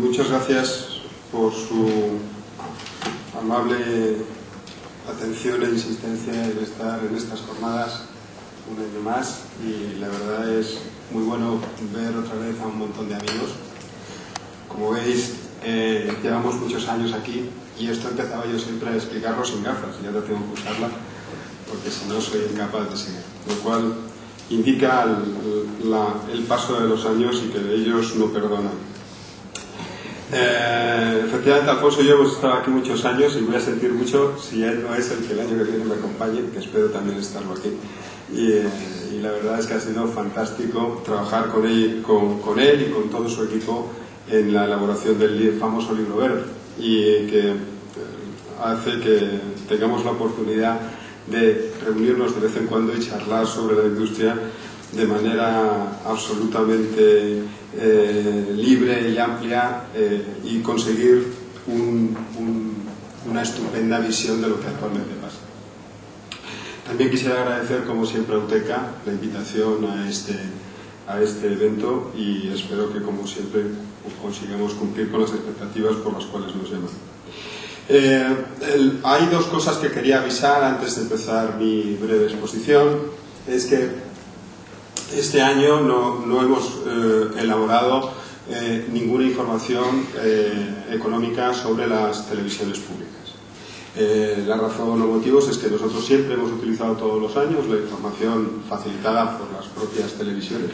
Muchas gracias por su amable atención e insistencia en estar en estas jornadas un año más, y la verdad es muy bueno ver otra vez a un montón de amigos. Como veis, llevamos muchos años aquí y esto empezaba yo siempre a explicarlo sin gafas, y ahora tengo que usarla porque si no soy incapaz de seguir, lo cual indica el paso de los años y que ellos no perdonan. Efectivamente, Alfonso y yo hemos estado aquí muchos años y voy a sentir mucho si él no es el que el año que viene me acompañe, que espero también estarlo aquí. Y la verdad es que ha sido fantástico trabajar con él y con todo su equipo en la elaboración del famoso libro verde, y que hace que tengamos la oportunidad de reunirnos de vez en cuando y charlar sobre la industria de manera absolutamente libre y amplia, y conseguir una estupenda visión de lo que actualmente pasa. También quisiera agradecer, como siempre, a UTECA la invitación a este evento, y espero que, como siempre, consigamos cumplir con las expectativas por las cuales nos llaman. Hay dos cosas que quería avisar antes de empezar mi breve exposición. Es que este año no hemos elaborado ninguna información económica sobre las televisiones públicas. La razón o motivos es que nosotros siempre hemos utilizado todos los años la información facilitada por las propias televisiones,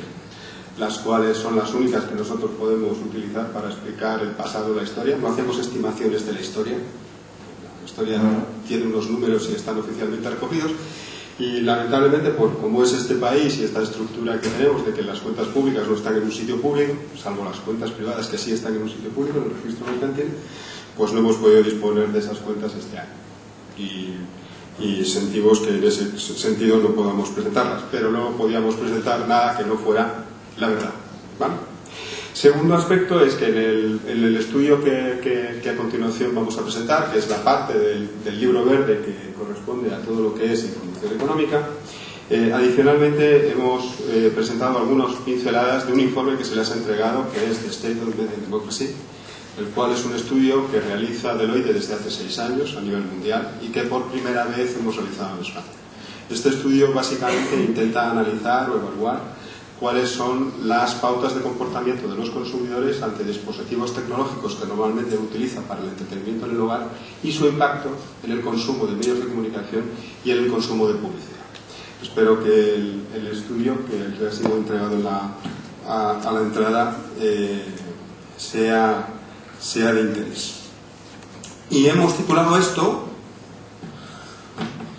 las cuales son las únicas que nosotros podemos utilizar para explicar el pasado de la historia. No hacemos estimaciones de la historia. La historia tiene unos números y están oficialmente recogidos. Y lamentablemente, por cómo es este país y esta estructura que tenemos de que las cuentas públicas no están en un sitio público, salvo las cuentas privadas que sí están en un sitio público, en el registro mercantil, pues no hemos podido disponer de esas cuentas este año. Y sentimos que en ese sentido no podamos presentarlas, pero no podíamos presentar nada que no fuera la verdad, ¿vale? Segundo aspecto es que en el estudio que a continuación vamos a presentar, que es la parte del libro verde que corresponde a todo lo que es información económica, adicionalmente hemos presentado algunas pinceladas de un informe que se les ha entregado, que es The State of Media Democracy, el cual es un estudio que realiza Deloitte desde hace 6 años a nivel mundial y que por primera vez hemos realizado en España. Este estudio básicamente intenta analizar o evaluar cuáles son las pautas de comportamiento de los consumidores ante dispositivos tecnológicos que normalmente utilizan para el entretenimiento en el hogar y su impacto en el consumo de medios de comunicación y en el consumo de publicidad. Espero que el estudio que ha sido entregado a la entrada sea de interés. Y hemos titulado esto,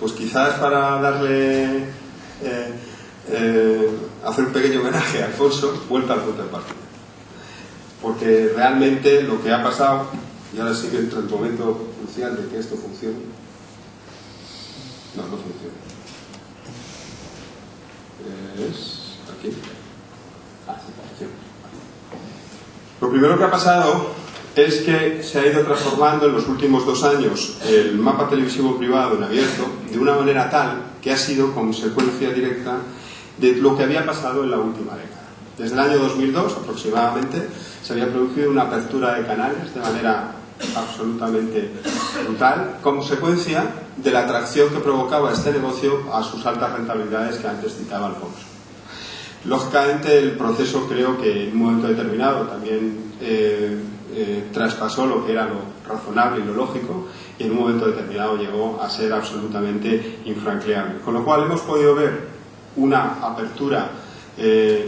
pues quizás para darle hacer un pequeño homenaje a Alfonso, vuelta al punto de partida, porque realmente lo que ha pasado, y ahora sí que entra el momento crucial de que esto funcione. No funciona. Es aquí. Lo primero que ha pasado es que se ha ido transformando en los últimos 2 años el mapa televisivo privado en abierto de una manera tal que ha sido consecuencia directa de lo que había pasado en la última década. Desde el año 2002 aproximadamente se había producido una apertura de canales de manera absolutamente brutal, consecuencia de la atracción que provocaba este negocio a sus altas rentabilidades que antes citaba Alfonso. Lógicamente el proceso, creo que en un momento determinado también traspasó lo que era lo razonable y lo lógico, y en un momento determinado llegó a ser absolutamente infranqueable. Con lo cual hemos podido ver una apertura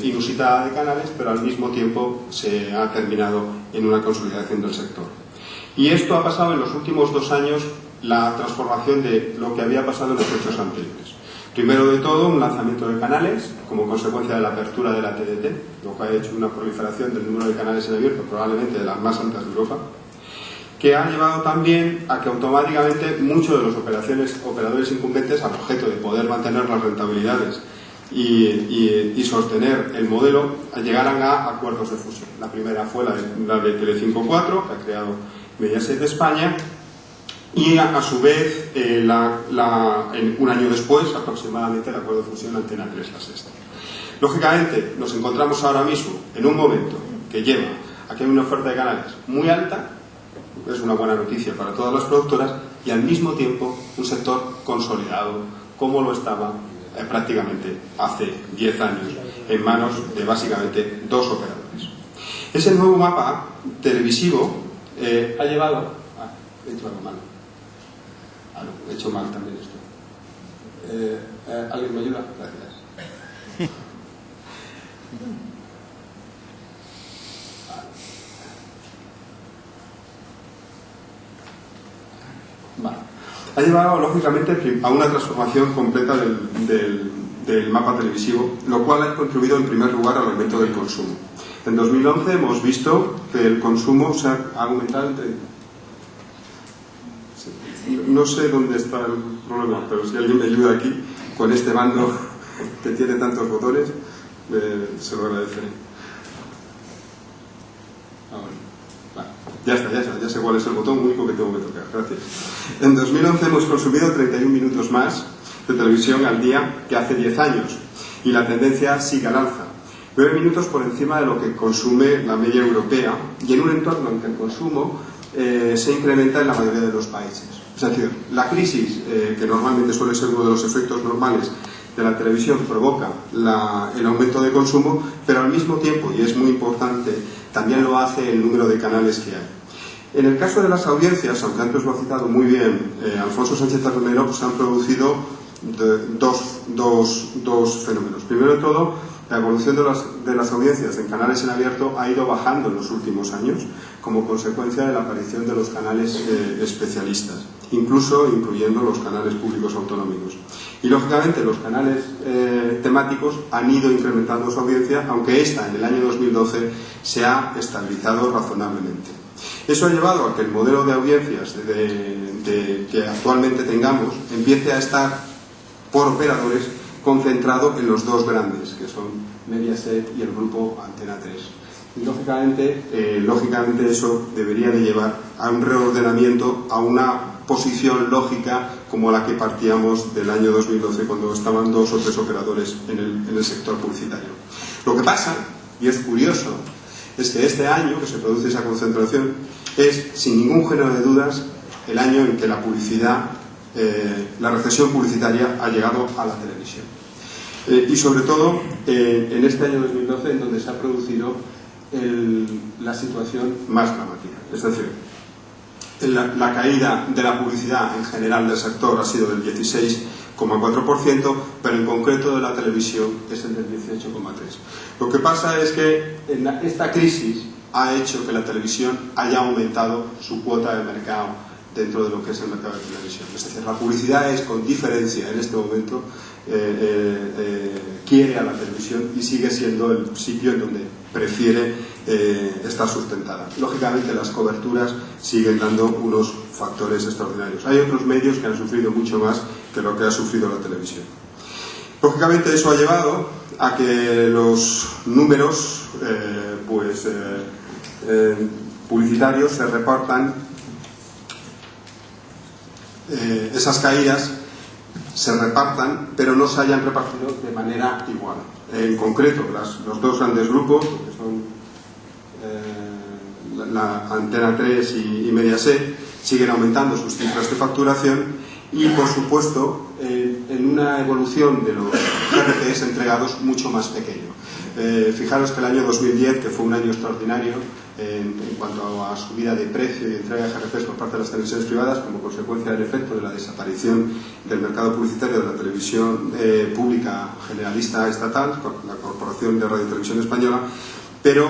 inusitada de canales, pero al mismo tiempo se ha terminado en una consolidación del sector. Y esto ha pasado en los últimos 2 años, la transformación de lo que había pasado en los hechos anteriores. Primero de todo, un lanzamiento de canales como consecuencia de la apertura de la TDT, lo que ha hecho una proliferación del número de canales en abierto, probablemente de las más altas de Europa, que ha llevado también a que automáticamente muchos de los operadores incumbentes, al objeto de poder mantener las rentabilidades y sostener el modelo, llegaran a acuerdos de fusión. La primera fue la de Telecinco 4, que ha creado Mediaset de España, y a su vez un año después aproximadamente el acuerdo de fusión Antena 3 La Sexta. Lógicamente nos encontramos ahora mismo en un momento que lleva a Aquí hay una oferta de canales muy alta, es una buena noticia para todas las productoras, y al mismo tiempo un sector consolidado, como lo estaba prácticamente hace 10 años, en manos de básicamente 2 operadores. Ese nuevo mapa televisivo ha llevado... he hecho algo mal. No, he hecho mal también esto. ¿Alguien me ayuda? Gracias. Vale. Ha llevado, lógicamente, a una transformación completa del mapa televisivo, lo cual ha contribuido en primer lugar al aumento del consumo. En 2011 hemos visto que el consumo se ha aumentado entre... No sé dónde está el problema, pero si alguien me ayuda aquí con este mando que tiene tantos botones, se lo agradeceré. Ya está, ya sé cuál es el botón único que tengo que tocar. Gracias. En 2011 hemos consumido 31 minutos más de televisión al día que hace 10 años, y la tendencia sigue al alza. 9 minutos por encima de lo que consume la media europea, y en un entorno en que el consumo se incrementa en la mayoría de los países. Es decir, la crisis, que normalmente suele ser uno de los efectos normales de la televisión, provoca el aumento de consumo, pero al mismo tiempo, y es muy importante, también lo hace el número de canales que hay. En el caso de las audiencias, aunque antes lo ha citado muy bien Alfonso Sánchez Armero, se han producido dos fenómenos. Primero de todo, la evolución de las audiencias en canales en abierto ha ido bajando en los últimos años como consecuencia de la aparición de los canales especialistas, incluyendo los canales públicos autonómicos. Y lógicamente los canales temáticos han ido incrementando su audiencia, aunque esta en el año 2012 se ha estabilizado razonablemente. Eso ha llevado a que el modelo de audiencias que actualmente tengamos empiece a estar por operadores concentrado en los 2 grandes, que son Mediaset y el grupo Antena 3. Y lógicamente eso debería de llevar a un reordenamiento, a una posición lógica como la que partíamos del año 2012, cuando estaban 2 o 3 operadores en el sector publicitario. Lo que pasa, y es curioso, es que este año que se produce esa concentración es, sin ningún género de dudas, el año en que la publicidad, la recesión publicitaria ha llegado a la televisión. Y sobre todo en este año 2012, en donde se ha producido la situación más dramática. Es decir, la caída de la publicidad en general del sector ha sido del 16,4%, pero en concreto de la televisión es el del 18,3%. Lo que pasa es que esta crisis ha hecho que la televisión haya aumentado su cuota de mercado dentro de lo que es el mercado de televisión. Es decir, la publicidad es, con diferencia en este momento, quiere a la televisión y sigue siendo el sitio en donde prefiere estar sustentada. Lógicamente las coberturas siguen dando unos factores extraordinarios. Hay otros medios que han sufrido mucho más que lo que ha sufrido la televisión. Lógicamente eso ha llevado a que los números publicitarios se repartan, esas caídas se repartan, pero no se hayan repartido de manera igual. En concreto, los 2 grandes grupos, que son la Antena 3 y Mediaset, siguen aumentando sus cifras de facturación y, por supuesto, en una evolución de los GRPs entregados mucho más pequeño. Fijaros que el año 2010, que fue un año extraordinario en cuanto a subida de precio y entrega de GRPs por parte de las televisiones privadas, como consecuencia del efecto de la desaparición del mercado publicitario de la televisión pública generalista estatal, la Corporación de Radio y Televisión Española, pero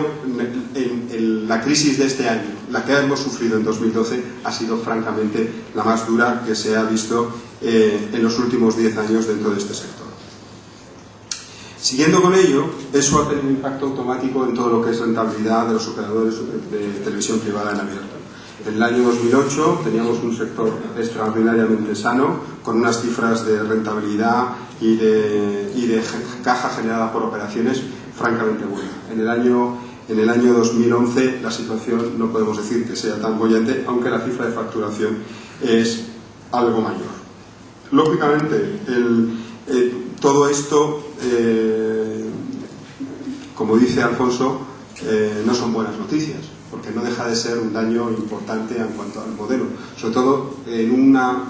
en la crisis de este año, la que hemos sufrido en 2012, ha sido francamente la más dura que se ha visto en los últimos 10 años dentro de este sector. Siguiendo con ello, eso ha tenido un impacto automático en todo lo que es rentabilidad de los operadores de televisión privada en abierto. En el año 2008 teníamos un sector extraordinariamente sano, con unas cifras de rentabilidad y de caja generada por operaciones francamente buenas. En el año 2011 la situación no podemos decir que sea tan bollante, aunque la cifra de facturación es algo mayor. Lógicamente, todo esto, como dice Alfonso, no son buenas noticias, porque no deja de ser un daño importante en cuanto al modelo, sobre todo en una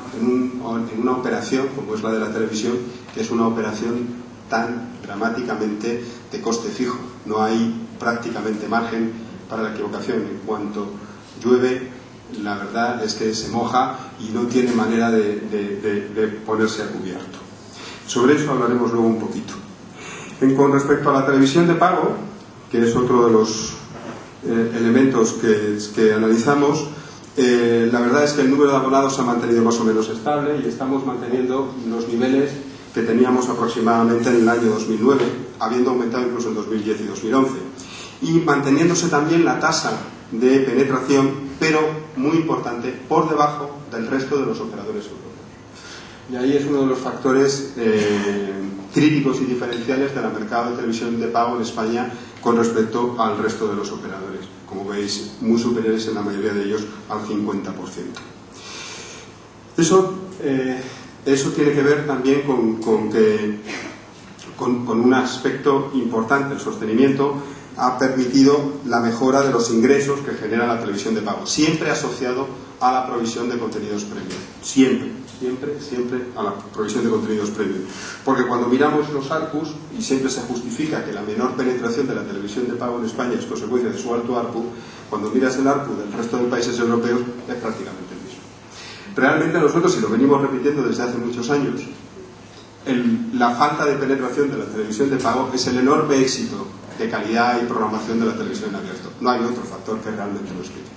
operación como es la de la televisión, que es una operación tan dramáticamente de coste fijo. No hay prácticamente margen para la equivocación. En cuanto llueve, la verdad es que se moja y no tiene manera de ponerse a cubierto. Sobre eso hablaremos luego un poquito. Con respecto a la televisión de pago, que es otro de los elementos que analizamos, la verdad es que el número de abonados se ha mantenido más o menos estable y estamos manteniendo los niveles que teníamos aproximadamente en el año 2009, habiendo aumentado incluso en 2010 y 2011, y manteniéndose también la tasa de penetración, pero muy importante, por debajo del resto de los operadores europeos. Y ahí es uno de los factores críticos y diferenciales del mercado de televisión de pago en España con respecto al resto de los operadores, como veis, muy superiores en la mayoría de ellos al 50%. Eso tiene que ver también con un aspecto importante. El sostenimiento ha permitido la mejora de los ingresos que genera la televisión de pago, siempre asociado a la provisión de contenidos premium, siempre a la provisión de contenidos premium, porque cuando miramos los ARPUs, y siempre se justifica que la menor penetración de la televisión de pago en España es consecuencia de su alto ARPU, cuando miras el ARPU del resto de países europeos es prácticamente el mismo. Realmente nosotros, y lo venimos repitiendo desde hace muchos años, la falta de penetración de la televisión de pago es el enorme éxito de calidad y programación de la televisión en abierto. No hay otro factor que realmente lo explique.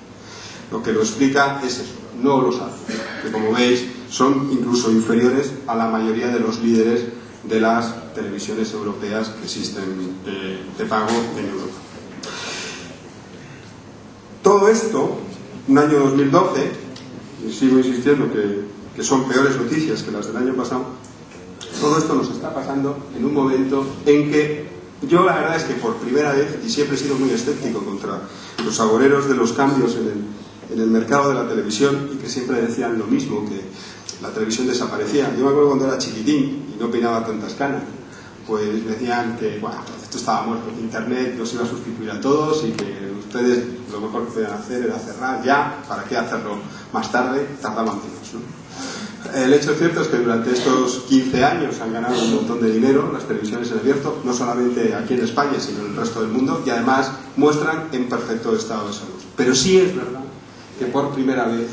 Lo que lo explica es eso, no los ARPUs, que como veis son incluso inferiores a la mayoría de los líderes de las televisiones europeas que existen de pago en Europa. Todo esto, un año 2012, y sigo insistiendo que son peores noticias que las del año pasado, todo esto nos está pasando en un momento en que yo la verdad es que por primera vez, y siempre he sido muy escéptico contra los agoreros de los cambios en el mercado de la televisión, y que siempre decían lo mismo, que la televisión desaparecía. Yo me acuerdo cuando era chiquitín y no peinaba tantas canas, pues decían que bueno, esto estaba muerto, que Internet los iba a sustituir a todos y que ustedes lo mejor que podían hacer era cerrar ya, ¿para qué hacerlo más tarde? Tardaban menos, ¿no? El hecho cierto es que durante estos 15 años han ganado un montón de dinero las televisiones en abierto, no solamente aquí en España, sino en el resto del mundo, y además muestran en perfecto estado de salud. Pero sí es verdad que por primera vez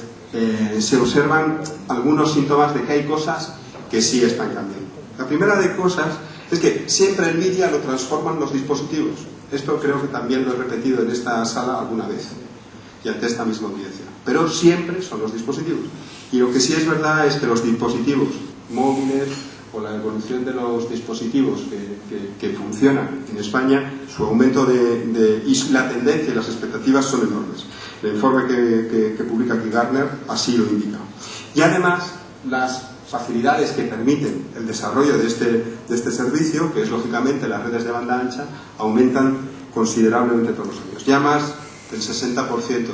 se observan algunos síntomas de que hay cosas que sí están cambiando. La primera de cosas es que siempre el media lo transforman los dispositivos. Esto creo que también lo he repetido en esta sala alguna vez y ante esta misma audiencia. Pero siempre son los dispositivos. Y lo que sí es verdad es que los dispositivos móviles o la evolución de los dispositivos que funcionan en España, su aumento y la tendencia y las expectativas son enormes. El informe que publica aquí Gartner así lo indica. Y además, las facilidades que permiten el desarrollo de este servicio, que es lógicamente las redes de banda ancha, aumentan considerablemente todos los años. Ya más del 60%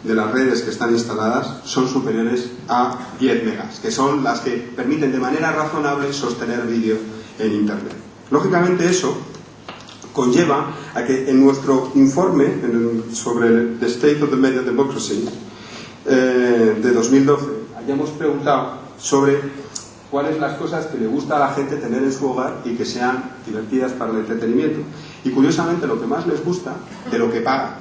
de las redes que están instaladas son superiores a 10 megas, que son las que permiten de manera razonable sostener vídeo en Internet. Lógicamente eso conlleva a que en nuestro informe sobre The State of the Media Democracy de 2012 hayamos preguntado sobre cuáles las cosas que le gusta a la gente tener en su hogar y que sean divertidas para el entretenimiento. Y curiosamente lo que más les gusta de lo que pagan,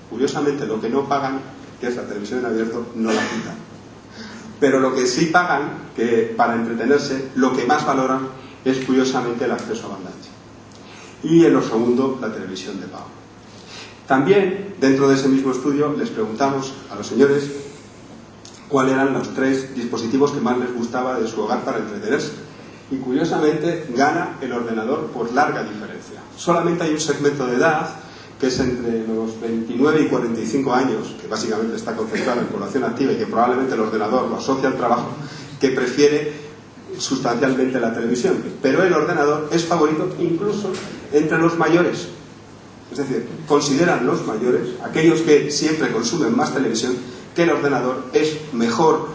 curiosamente lo que no pagan, que es la televisión en abierto, no la quitan. Pero lo que sí pagan, que para entretenerse, lo que más valoran es curiosamente el acceso a banda ancha. Y en lo segundo, la televisión de pago. También, dentro de ese mismo estudio, les preguntamos a los señores cuáles eran los 3 dispositivos que más les gustaba de su hogar para entretenerse. Y curiosamente, gana el ordenador por larga diferencia. Solamente hay un segmento de edad, que es entre los 29 y 45 años, que básicamente está concentrado en población activa y que probablemente el ordenador lo asocia al trabajo, que prefiere sustancialmente la televisión. Pero el ordenador es favorito incluso entre los mayores. Es decir, consideran los mayores, aquellos que siempre consumen más televisión, que el ordenador es mejor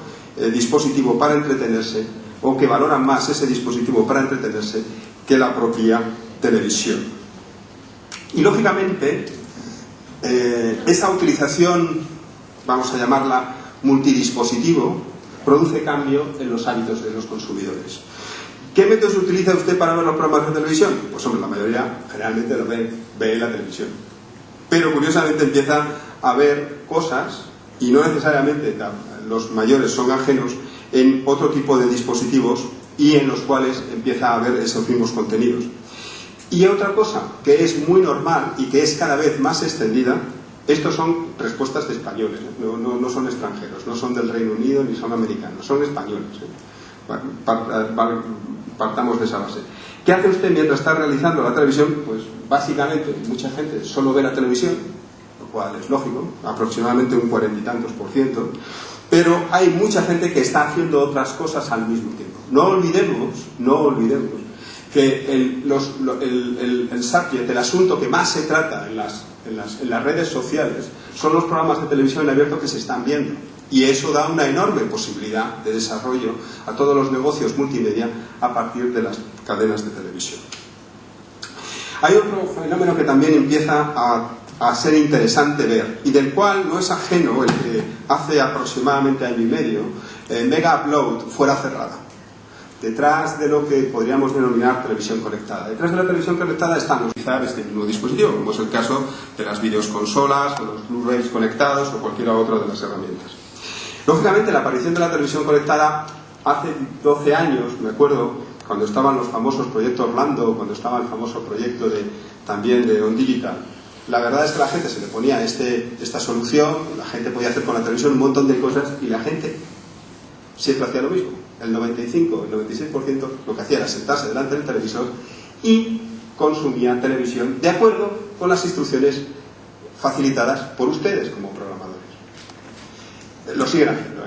dispositivo para entretenerse, o que valoran más ese dispositivo para entretenerse que la propia televisión. Y lógicamente esa utilización, vamos a llamarla multidispositivo, produce cambio en los hábitos de los consumidores. ¿Qué métodos utiliza usted para ver los programas de televisión? Pues hombre, la mayoría generalmente lo ve en la televisión. Pero curiosamente empieza a ver cosas, y no necesariamente los mayores son ajenos, en otro tipo de dispositivos y en los cuales empieza a ver esos mismos contenidos. Y otra cosa que es muy normal y que es cada vez más extendida, estos son respuestas de españoles, no son extranjeros, no son del Reino Unido ni son americanos, son españoles. Partamos de esa base. ¿Qué hace usted mientras está realizando la televisión? Pues básicamente mucha gente solo ve la televisión, lo cual es lógico, aproximadamente un 40 y tantos %, pero hay mucha gente que está haciendo otras cosas al mismo tiempo. No olvidemos que el subject, el asunto que más se trata en las redes sociales son los programas de televisión abierto que se están viendo. Y eso da una enorme posibilidad de desarrollo a todos los negocios multimedia a partir de las cadenas de televisión. Hay otro fenómeno que también empieza a ser interesante ver y del cual no es ajeno el que hace aproximadamente año y medio Mega Upload fuera cerrada. Detrás de lo que podríamos denominar televisión conectada. Detrás de la televisión conectada están utilizar este mismo dispositivo, como es el caso de las videoconsolas o los Blu-rays conectados o cualquier otra de las herramientas. Lógicamente, la aparición de la televisión conectada hace 12 años, me acuerdo, cuando estaban los famosos proyectos Orlando, cuando estaba el famoso proyecto también de Ondigital. La verdad es que la gente se le ponía esta solución, la gente podía hacer con la televisión un montón de cosas y la gente siempre hacía lo mismo. El 95, el 96% lo que hacía era sentarse delante del televisor y consumía televisión de acuerdo con las instrucciones facilitadas por ustedes como programadores. Lo siguen haciendo,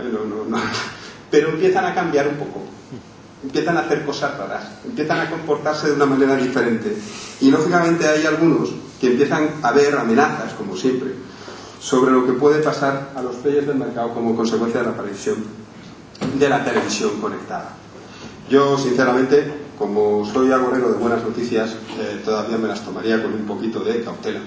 pero empiezan a cambiar un poco, empiezan a hacer cosas raras, empiezan a comportarse de una manera diferente y lógicamente hay algunos que empiezan a ver amenazas, como siempre, sobre lo que puede pasar a los players del mercado como consecuencia de la aparición de la televisión conectada. Yo, sinceramente, como soy agorero de buenas noticias, todavía me las tomaría con un poquito de cautela.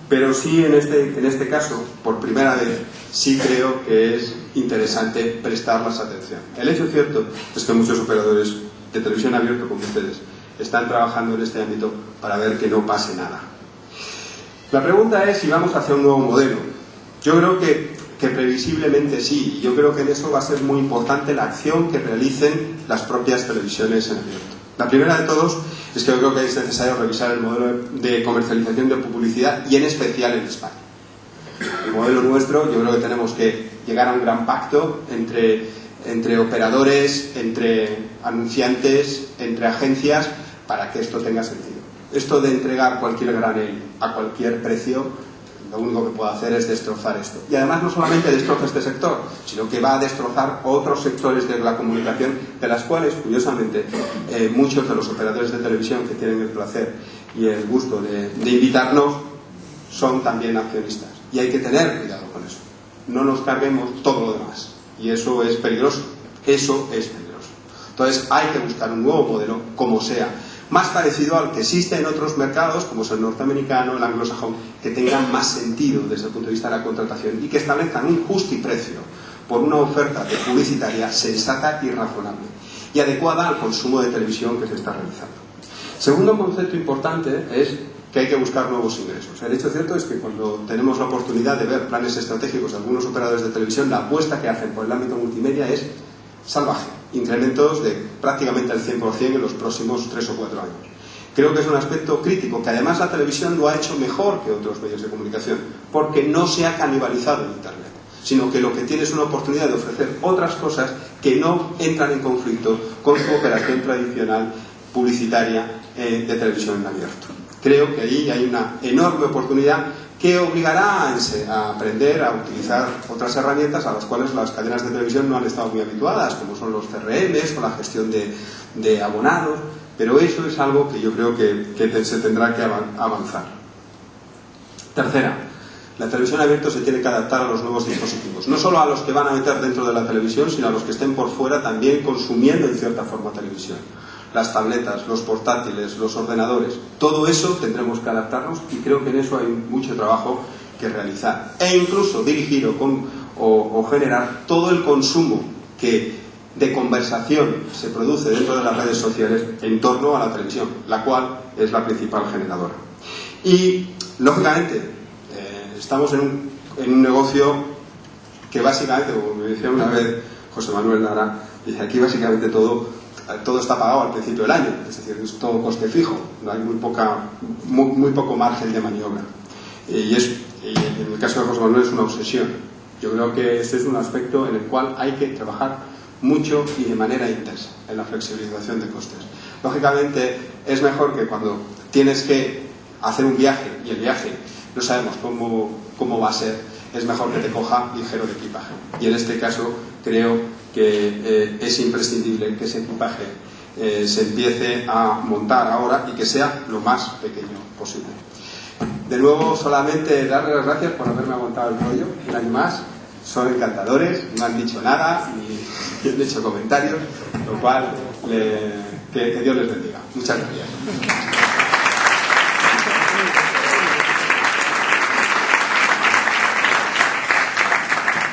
Pero sí, en este caso, por primera vez, sí creo que es interesante prestarles atención. El hecho cierto es que muchos operadores de televisión abierto como ustedes están trabajando en este ámbito para ver que no pase nada. La pregunta es si vamos hacia un nuevo modelo. Yo creo que previsiblemente sí. Yo creo que en eso va a ser muy importante la acción que realicen las propias televisiones en abierto. La primera de todos es que yo creo que es necesario revisar el modelo de comercialización de publicidad y en especial en España. El modelo nuestro, yo creo que tenemos que llegar a un gran pacto entre operadores, entre anunciantes, entre agencias, para que esto tenga sentido. Esto de entregar cualquier granel a cualquier precio, lo único que puede hacer es destrozar esto. Y además no solamente destroza este sector, sino que va a destrozar otros sectores de la comunicación, de las cuales, curiosamente, muchos de los operadores de televisión que tienen el placer y el gusto de invitarnos son también accionistas. Y hay que tener cuidado con eso. No nos carguemos todo lo demás. Y eso es peligroso. Eso es peligroso. Entonces hay que buscar un nuevo modelo, como sea, más parecido al que existe en otros mercados, como es el norteamericano, el anglosajón, que tengan más sentido desde el punto de vista de la contratación y que establezcan un justiprecio por una oferta publicitaria sensata y razonable y adecuada al consumo de televisión que se está realizando. Segundo concepto importante es que hay que buscar nuevos ingresos. El hecho cierto es que cuando tenemos la oportunidad de ver planes estratégicos de algunos operadores de televisión, la apuesta que hacen por el ámbito multimedia es salvaje. Incrementos de prácticamente el 100% en los próximos 3 o 4 años. Creo que es un aspecto crítico, que además la televisión lo ha hecho mejor que otros medios de comunicación, porque no se ha canibalizado en Internet, sino que lo que tiene es una oportunidad de ofrecer otras cosas que no entran en conflicto con su operación tradicional publicitaria de televisión en abierto. Creo que ahí hay una enorme oportunidad que obligará a aprender a utilizar otras herramientas a las cuales las cadenas de televisión no han estado muy habituadas, como son los CRMs o la gestión de abonados, pero eso es algo que yo creo que se tendrá que avanzar. Tercera, la televisión abierta se tiene que adaptar a los nuevos dispositivos, no solo a los que van a meter dentro de la televisión, sino a los que estén por fuera también consumiendo en cierta forma televisión. Las tabletas, los portátiles, los ordenadores, todo eso tendremos que adaptarnos y creo que en eso hay mucho trabajo que realizar e incluso dirigir o generar todo el consumo de conversación se produce dentro de las redes sociales en torno a la televisión, la cual es la principal generadora. Y, lógicamente, estamos en un negocio que básicamente, como me decía una vez José Manuel Lara, dice, aquí básicamente todo está pagado al principio del año, es decir, es todo coste fijo, no hay muy poco margen de maniobra. Y en el caso de José Manuel es una obsesión. Yo creo que este es un aspecto en el cual hay que trabajar mucho y de manera intensa en la flexibilización de costes. Lógicamente es mejor que cuando tienes que hacer un viaje y el viaje no sabemos cómo va a ser, es mejor que te coja ligero de equipaje. Y en este caso creo que es imprescindible que ese equipaje se empiece a montar ahora y que sea lo más pequeño posible. De nuevo, solamente darle las gracias por haberme aguantado el rollo un año más. Son encantadores, no han dicho nada ni han hecho comentarios, lo cual que Dios les bendiga. Muchas gracias.